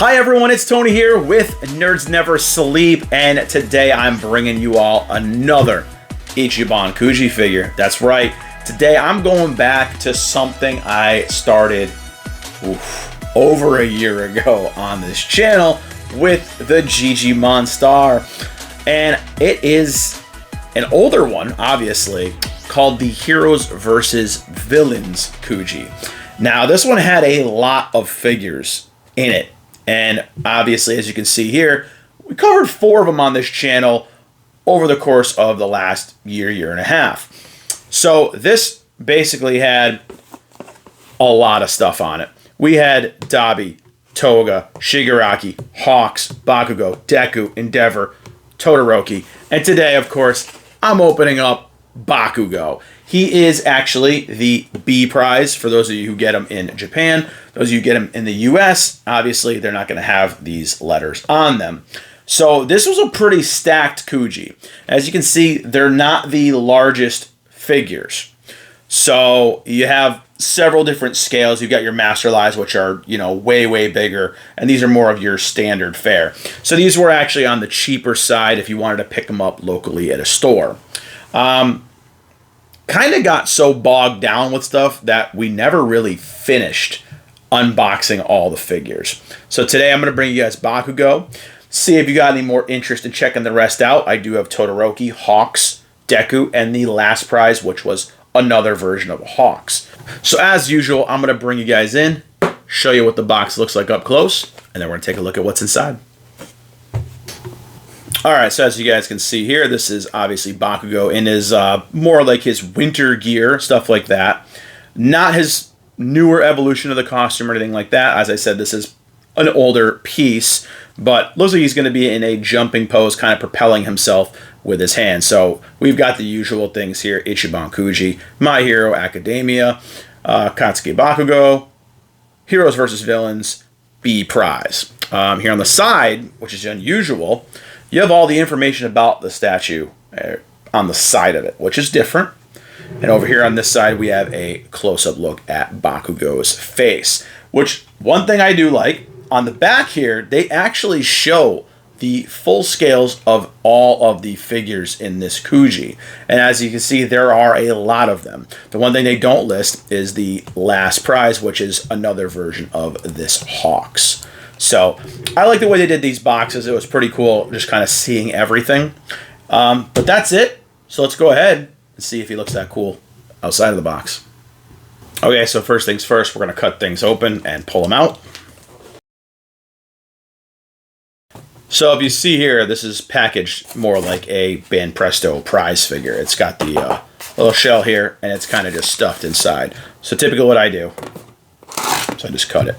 Hi everyone, it's Tony here with Nerds Never Sleep, and today I'm bringing you all another Ichiban Kuji figure. That's right, today I'm going back to something I started over a year ago on this channel with the Jijimon Star. And it is an older one, obviously, called the Heroes vs. Villains Kuji. Now, this one had a lot of figures in it. And obviously, as you can see here, we covered 4 of them on this channel over the course of the last year and a half. So this basically had a lot of stuff on it. We had Dabi, Toga, Shigaraki, Hawks, Bakugo, Deku, Endeavor, Todoroki. And today, of course, I'm opening up Bakugo. He is actually the B prize for those of you who get him in Japan. Those of you who get him in the US, obviously they're not going to have these letters on them. So this was a pretty stacked Kuji. As you can see, they're not the largest figures. So you have several different scales. You've got your Master Lies, which are, way bigger, and these are more of your standard fare. So these were actually on the cheaper side if you wanted to pick them up locally at a store. Kind of got so bogged down with stuff that we never really finished unboxing all the figures. So today I'm going to bring you guys Bakugo. See if you got any more interest in checking the rest out. I do have Todoroki, Hawks, Deku, and the last prize, which was another version of Hawks. So as usual, I'm going to bring you guys in, show you what the box looks like up close, and then we're going to take a look at what's inside. Alright, so as you guys can see here, this is obviously Bakugo in his more like his winter gear, stuff like that. Not his newer evolution of the costume or anything like that. As I said, this is an older piece, but looks like he's going to be in a jumping pose, kind of propelling himself with his hand. So we've got the usual things here: Ichiban Kuji, My Hero Academia, Katsuki Bakugo, Heroes vs. Villains, B prize. Here on the side, which is unusual, you have all the information about the statue on the side of it, which is different. And over here on this side, we have a close-up look at Bakugo's face, which one thing I do like, on the back here, they actually show the full scales of all of the figures in this Kuji. And as you can see, there are a lot of them. The one thing they don't list is the last prize, which is another version of this Hawks. So I like the way they did these boxes. It was pretty cool just kind of seeing everything. But that's it. So let's go ahead and see if he looks that cool outside of the box. Okay, so first things first, we're going to cut things open and pull them out. So if you see here, this is packaged more like a Banpresto prize figure. It's got the little shell here, and it's kind of just stuffed inside. So typically what I do, so I just cut it.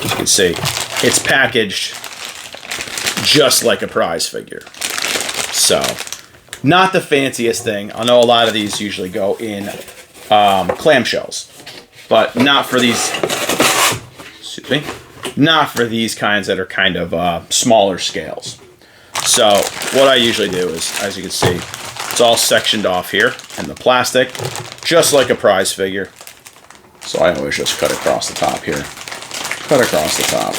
As you can see, it's packaged just like a prize figure. So, not the fanciest thing. I know a lot of these usually go in clamshells, but not for these, excuse me, not for these kinds that are kind of smaller scales. So, what I usually do is, as you can see, it's all sectioned off here in the plastic, just like a prize figure. So I always just cut across the top here. Cut across the top.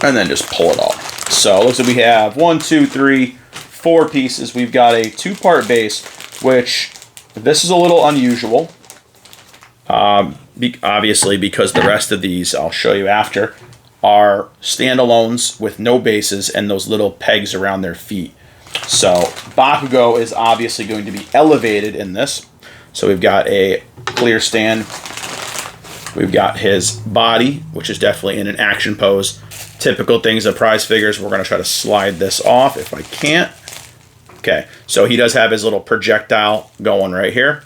And then just pull it off. So it looks like we have 1, 2, 3, 4 pieces. We've got a 2-part base, which this is a little unusual. Obviously, because the rest of these, I'll show you after, are standalones with no bases and those little pegs around their feet. So Bakugo is obviously going to be elevated in this. So we've got a clear stand. We've got his body, which is definitely in an action pose. Typical things of prize figures. We're going to try to slide this off if I can't. Okay, so he does have his little projectile going right here.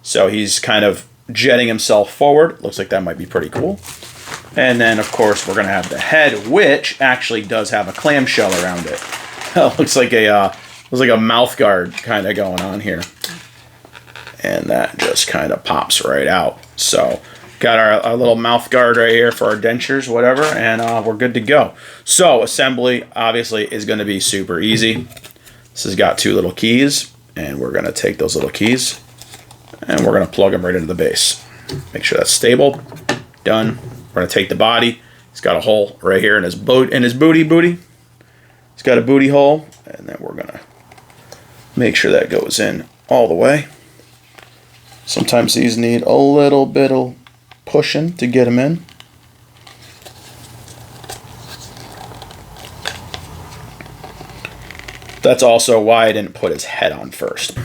So he's kind of jetting himself forward. Looks like that might be pretty cool. And then, of course, we're going to have the head, which actually does have a clamshell around it. Looks like a mouth guard kind of going on here. And that just kind of pops right out. So got our little mouth guard right here for our dentures, whatever, and we're good to go. So assembly obviously is going to be super easy. This has got 2 little keys, and we're going to take those little keys And we're going to plug him right into the base. Make sure that's stable. Done. We're going to take the body. He's got a hole right here in his booty. He's got a booty hole. And then we're going to make sure that goes in all the way. Sometimes these need a little bit of pushing to get them in. That's also why I didn't put his head on first.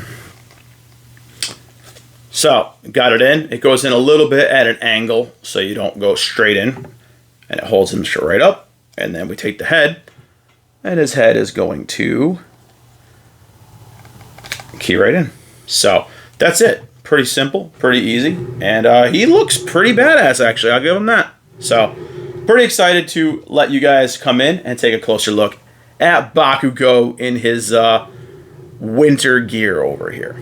So, got it in. It goes in a little bit at an angle so you don't go straight in. And it holds him right up. And then we take the head. And his head is going to key right in. So, that's it. Pretty simple, pretty easy. And he looks pretty badass, actually. I'll give him that. So, pretty excited to let you guys come in and take a closer look at Bakugo in his winter gear over here.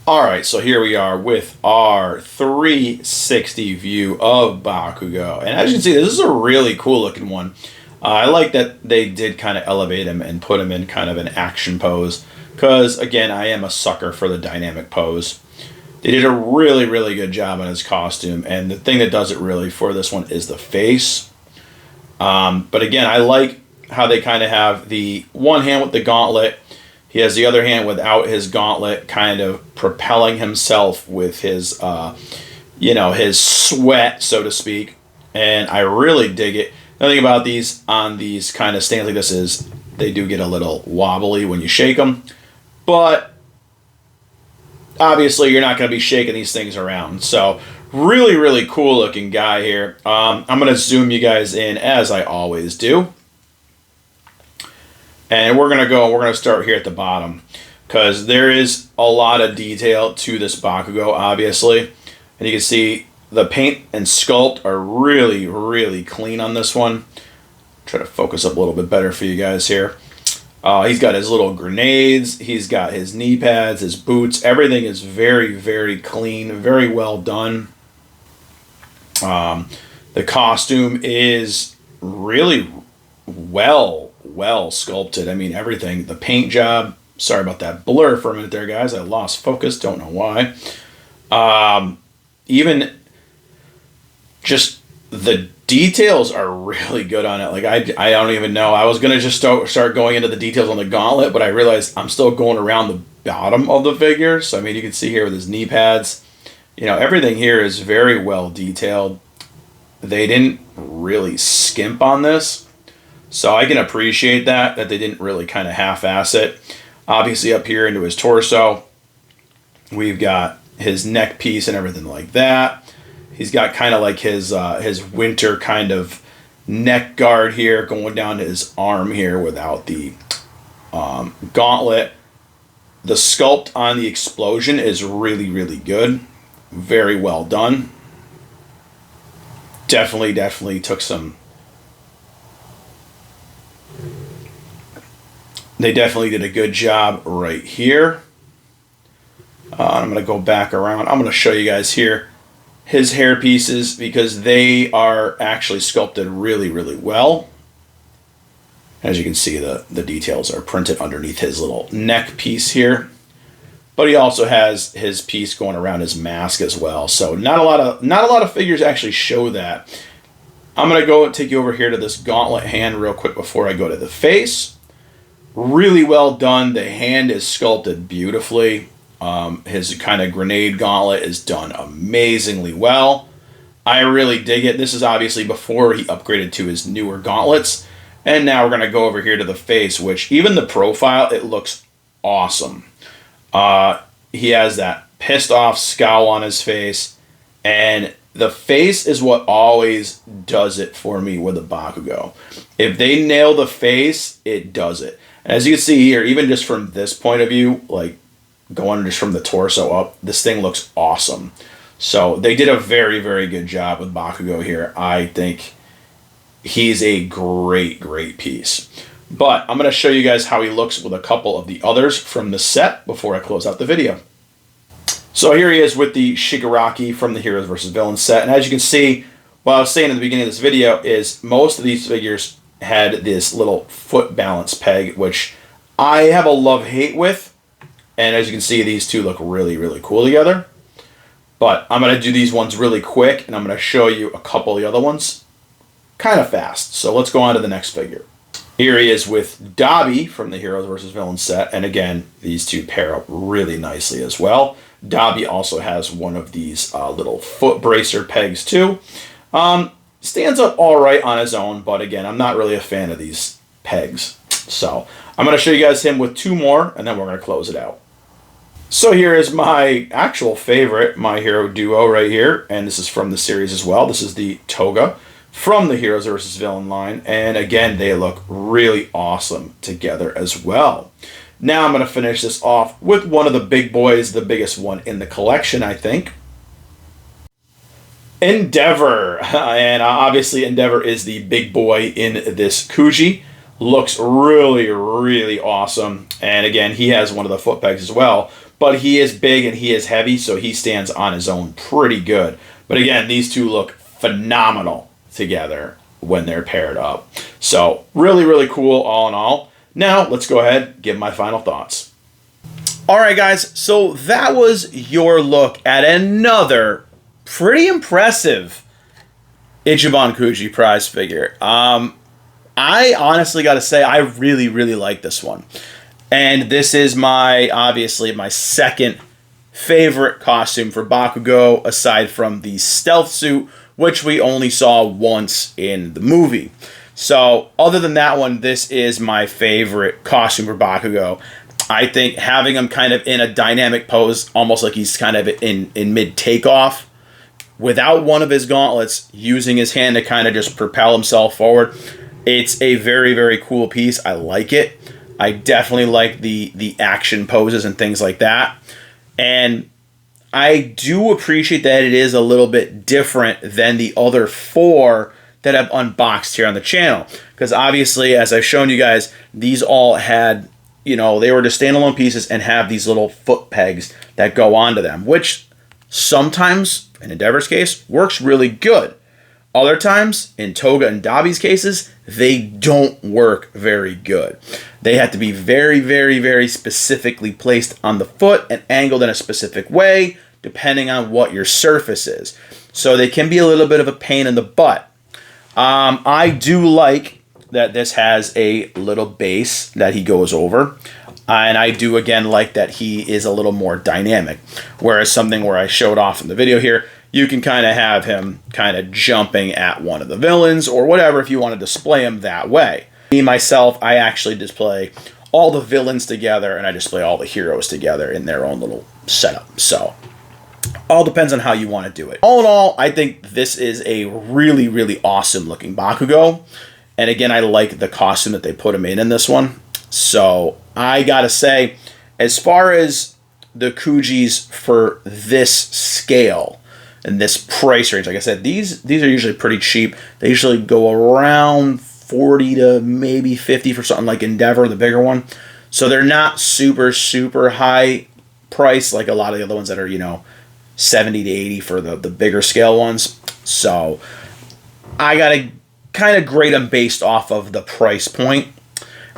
Alright, so here we are with our 360 view of Bakugo. And as you can see, this is a really cool looking one. I like that they did kind of elevate him and put him in kind of an action pose. Because, again, I am a sucker for the dynamic pose. They did a really, really good job on his costume. And the thing that does it really for this one is the face. But again, I like how they kind of have the one hand with the gauntlet. He has the other hand without his gauntlet, kind of propelling himself with his, his sweat, so to speak. And I really dig it. The thing about these on these kind of stands like this is they do get a little wobbly when you shake them. But obviously you're not going to be shaking these things around. So really, really cool looking guy here. I'm going to zoom you guys in as I always do. And we're going to start here at the bottom because there is a lot of detail to this Bakugo, obviously. And you can see the paint and sculpt are really, really clean on this one. Try to focus up a little bit better for you guys here. He's got his little grenades. He's got his knee pads, his boots. Everything is very, very clean, very well done. The costume is really well sculpted. I mean, everything. The paint job. Sorry about that blur for a minute there, guys. I lost focus. Don't know why. Even just the details are really good on it. Like, I don't even know. I was going to just start going into the details on the gauntlet, but I realized I'm still going around the bottom of the figure. So, I mean, you can see here with his knee pads. Everything here is very well detailed. They didn't really skimp on this. So I can appreciate that they didn't really kind of half-ass it. Obviously up here into his torso, we've got his neck piece and everything like that. He's got kind of like his winter kind of neck guard here going down to his arm here without the gauntlet. The sculpt on the explosion is really, really good. Very well done. Definitely took some... They definitely did a good job right here. I'm going to go back around. I'm going to show you guys here his hair pieces because they are actually sculpted really, really well. As you can see, the details are printed underneath his little neck piece here. But he also has his piece going around his mask as well. So not a lot of figures actually show that. I'm going to go and take you over here to this gauntlet hand real quick before I go to the face. Really well done. The hand is sculpted beautifully. His kind of grenade gauntlet is done amazingly well. I really dig it. This is obviously before he upgraded to his newer gauntlets. And now we're going to go over here to the face, which even the profile, it looks awesome. He has that pissed off scowl on his face. And the face is what always does it for me with a Bakugo. If they nail the face, it does it. As you can see here, even just from this point of view, like going just from the torso up, this thing looks awesome. So they did a very, very good job with Bakugo here. I think he's a great, great piece. But I'm going to show you guys how he looks with a couple of the others from the set before I close out the video. So here he is with the Shigaraki from the Heroes vs. Villains set. And as you can see, what I was saying in the beginning of this video is most of these figures had this little foot balance peg, which I have a love-hate with. And as you can see, these two look really, really cool together. But I'm going to do these ones really quick, and I'm going to show you a couple of the other ones kind of fast. So let's go on to the next figure. Here he is with Dabi from the Heroes vs. Villains set. And again, these two pair up really nicely as well. Dabi also has one of these little foot bracer pegs too. Stands up all right on his own, but again, I'm not really a fan of these pegs. So I'm going to show you guys him with two more, and then we're going to close it out. So here is my actual favorite My Hero duo right here, and this is from the series as well. This is the Toga from the Heroes vs. Villain line, and again, they look really awesome together as well. Now I'm going to finish this off with one of the big boys, the biggest one in the collection, I think. Endeavor, and obviously Endeavor is the big boy in this Kuji. Looks really, really awesome, and again, he has one of the foot pegs as well. But he is big and he is heavy, so he stands on his own pretty good. But again, these two look phenomenal together when they're paired up. So really, really cool all in all. Now, let's go ahead and give my final thoughts. All right, guys. So that was your look at another pretty impressive Ichiban Kuji prize figure. I honestly got to say, I really, really like this one. And this is obviously my second favorite costume for Bakugo, aside from the stealth suit, which we only saw once in the movie. So other than that one, this is my favorite costume for Bakugo. I think having him kind of in a dynamic pose, almost like he's kind of in mid-takeoff, without one of his gauntlets, using his hand to kind of just propel himself forward. It's a very, very cool piece. I like it. I definitely like the action poses and things like that. And I do appreciate that it is a little bit different than the other four that I've unboxed here on the channel. Because obviously, as I've shown you guys, these all had, they were just standalone pieces and have these little foot pegs that go onto them, which sometimes, in Endeavor's case, works really good. Other times, in Toga and Dabi's cases, they don't work very good. They have to be very, very, very specifically placed on the foot and angled in a specific way, depending on what your surface is. So they can be a little bit of a pain in the butt. I do like that this has a little base that he goes over. And I do, again, like that he is a little more dynamic. Whereas something where I showed off in the video here, you can kind of have him kind of jumping at one of the villains or whatever if you want to display him that way. Me, myself, I actually display all the villains together and I display all the heroes together in their own little setup. So, all depends on how you want to do it. All in all, I think this is a really, really awesome looking Bakugo. And again, I like the costume that they put him in this one. So, I gotta say, as far as the Kujis for this scale and this price range, like I said, these are usually pretty cheap. They usually go around 40 to maybe 50 for something like Endeavor, the bigger one. So they're not super, super high price like a lot of the other ones that are, 70 to 80 for the bigger scale ones. So I got to kind of grade them based off of the price point.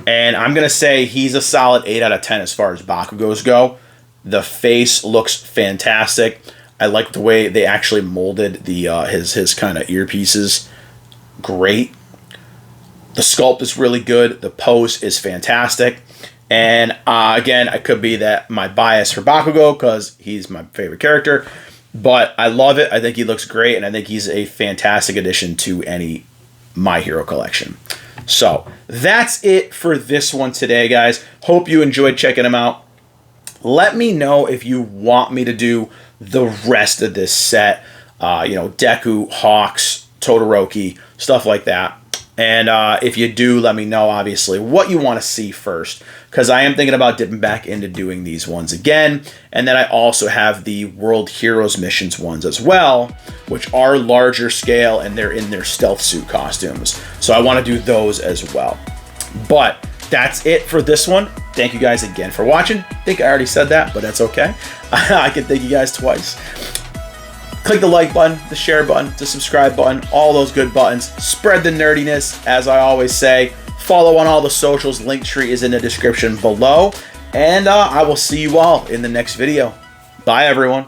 And I'm going to say he's a solid 8 out of 10 as far as Bakugos go. The face looks fantastic. I like the way they actually molded the his kind of earpieces. Great. The sculpt is really good. The pose is fantastic. And again, it could be that my bias for Bakugo because he's my favorite character. But I love it. I think he looks great. And I think he's a fantastic addition to any My Hero collection. So that's it for this one today, guys. Hope you enjoyed checking them out. Let me know if you want me to do the rest of this set. Deku, Hawks, Todoroki, stuff like that. And if you do, let me know, obviously, what you want to see first. Because I am thinking about dipping back into doing these ones again. And then I also have the World Heroes Missions ones as well, which are larger scale and they're in their stealth suit costumes. So I want to do those as well. But that's it for this one. Thank you guys again for watching. I think I already said that, but that's okay. I can thank you guys twice. Click the like button, the share button, the subscribe button, all those good buttons. Spread the nerdiness, as I always say. Follow on all the socials. Linktree is in the description below. And I will see you all in the next video. Bye, everyone.